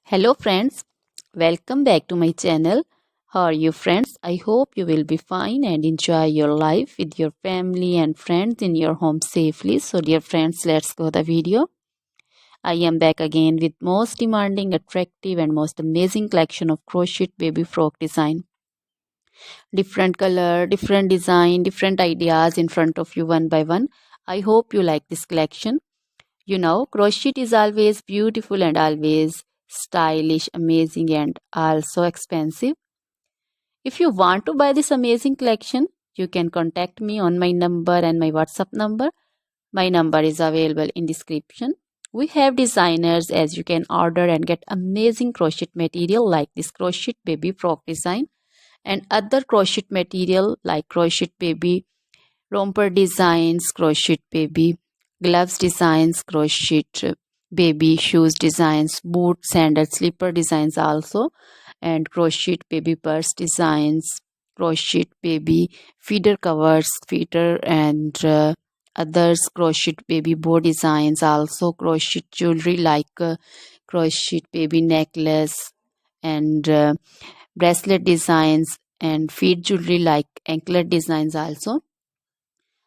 Hello friends, welcome back to my channel. How are you friends? I hope you will be fine and enjoy your life with your family and friends in your home safely. So dear friends, let's go the video. I am back again with most demanding, attractive and most amazing collection of crochet baby frock design. Different color, different design, different ideas in front of you one by one. I hope you like this collection. You know, crochet is always beautiful and always stylish, amazing, and also expensive. If you want to buy this amazing collection, you can contact me on my number and my WhatsApp number. My number is available in description. We have designers as you can order and get amazing crochet material like this crochet baby frock design and other crochet material like crochet baby romper designs, crochet baby gloves designs, crochet baby shoes designs, boot, sandal, slipper designs also, and crochet baby purse designs, crochet baby feeder covers, feeder and others, crochet baby bow designs also, crochet jewelry like crochet baby necklace and bracelet designs and feet jewelry like anklet designs also.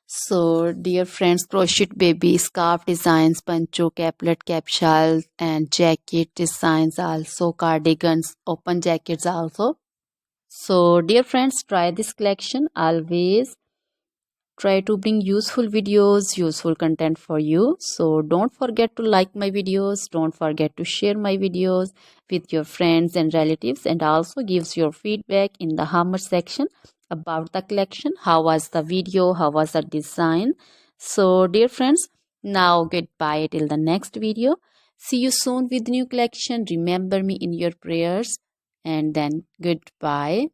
So, dear friends, crochet baby scarf designs, pancho, caplet, capsule, and jacket designs also, cardigans, open jackets also. So, dear friends, try this collection. Always try to bring useful videos, useful content for you. So, don't forget to like my videos. Don't forget to share my videos with your friends and relatives, and also gives your feedback in the hammer section about the collection. How was the video? How was the design? So, dear friends, now goodbye till the next video. See you soon with new collection. Remember me in your prayers, and then goodbye.